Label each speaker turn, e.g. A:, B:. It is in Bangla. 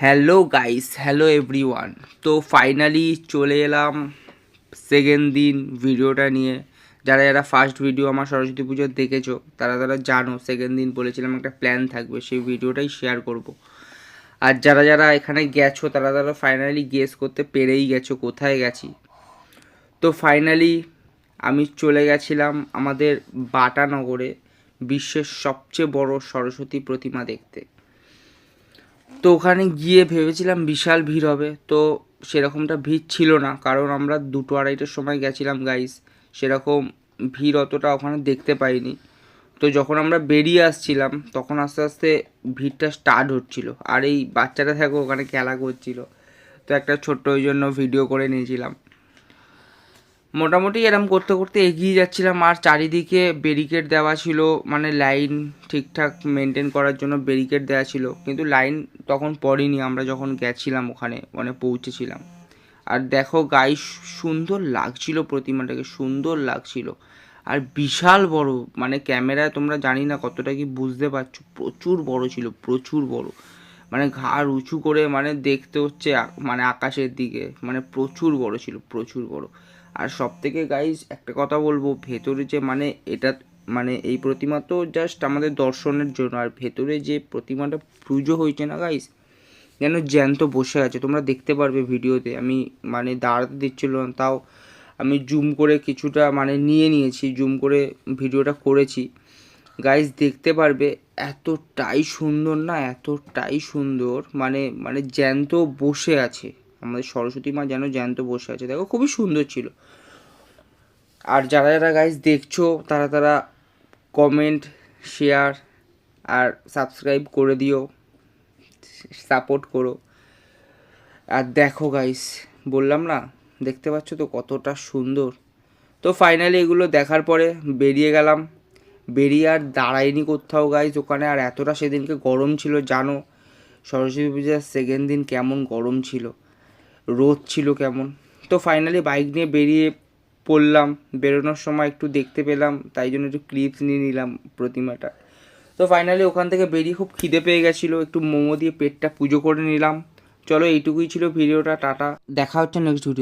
A: Hello guys, hello everyone. তো ফাইনালি চলে এলাম সেকেন্ড দিন ভিডিওটা নিয়ে। যারা যারা ফার্স্ট ভিডিও আমার সরস্বতী পুজোর দেখেছো তারা তারা জানো সেকেন্ড দিন বলেছিলাম একটা প্ল্যান থাকবে, সেই ভিডিওটাই শেয়ার করব। আর যারা যারা এখানে গেছো তারা তারা ফাইনালি গেস করতে পেরেই গেছো কোথায় গেছি। তো ফাইনালি আমি চলে গেছিলাম আমাদের বাটানগরে বিশ্বের সবচেয়ে বড় সরস্বতী প্রতিমা দেখতে। তো ওখানে গিয়ে ভেবেছিলাম বিশাল ভিড় হবে, তো সেরকমটা ভিড় ছিল না, কারণ আমরা 2-2:30টার সময় গেছিলাম গাইস। সেরকম ভিড় অতটা ওখানে দেখতে পাইনি। তো যখন আমরা বেরিয়ে আসছিলাম তখন আস্তে আস্তে ভিড়টা স্টার্ট হচ্ছিল, আর এই বাচ্চাটা থাকো ওখানে খেলা করছিল। তো একটা ছোট্ট ওই জন্য ভিডিও করে নিয়েছিলাম। মোটামুটি এরম করতে করতে এগিয়ে যাচ্ছিলাম, আর চারিদিকে ব্যারিকেড দেওয়া ছিল, মানে লাইন ঠিকঠাক মেনটেন করার জন্য ব্যারিকেড দেওয়া ছিল, কিন্তু লাইন তখন পড়েনি আমরা যখন গেছিলাম ওখানে, মানে পৌঁছেছিলাম। আর দেখো গাই, সুন্দর লাগছিল প্রতিমাটাকে, সুন্দর লাগছিল। আর বিশাল বড়, মানে ক্যামেরায় তোমরা জানি না কতটা কি বুঝতে পারছো, প্রচুর বড় ছিল, প্রচুর বড়। মানে ঘাড় উঁচু করে মানে দেখতে হচ্ছে মানে আকাশের দিকে, মানে প্রচুর বড় ছিল, প্রচুর বড়। আর সব থেকে গাইজ একটা কথা বলবো, ভেতরে যে মানে এটা মানে এই প্রতিমা তো জাস্ট আমাদের দর্শনের জন্য, আর ভেতরে যে প্রতিমাটা পুজো হয়েছে না গাইজ, যেন জ্যান্ত বসে আছে। তোমরা দেখতে পারবে ভিডিওতে, আমি মানে দাঁড়াতে দিচ্ছিল না, তাও আমি জুম করে কিছুটা মানে নিয়েছি, জুম করে ভিডিওটা করেছি। গাইজ দেখতে পারবে, এতটাই সুন্দর না, এতটাই সুন্দর, মানে মানে জ্যান্ত বসে আছে। আমাদের সরস্বতী মা যেন জ্যান্ত বসে আছে, দেখো খুবই সুন্দর ছিল। আর যারা যারা গাইজ দেখছো তারা তারা কমেন্ট, শেয়ার আর সাবস্ক্রাইব করে দিও, সাপোর্ট করো। আর দেখো গাইস, বললাম না, দেখতে পাচ্ছ তো কতটা সুন্দর। তো ফাইনালি এগুলো দেখার পরে বেরিয়ে গেলাম। বেরিয়ে আর দাঁড়াইনি কোথাও গাইস ওখানে, আর এতটা সেদিনকে গরম ছিল জানো, সরস্বতী পূজার সেকেন্ড দিন কেমন গরম ছিল, রোদ ছিল কেমন। তো ফাইনালি বাইক নিয়ে বেরিয়ে পড়লাম। বেরোনোর সময় একটু দেখতে পেলাম, তাই জন্য একটু ক্লিপস নিয়ে নিলাম প্রতিমাটা। তো ফাইনালি ওখান থেকে বেরিয়ে খুব খিদে পেয়ে গেছিলো, একটু মোমো দিয়ে পেটটা পুজো করে নিলাম। চলো এইটুকুই ছিল ভিডিওটা, টাটা, দেখা হচ্ছে নেক্সট ভিডিও।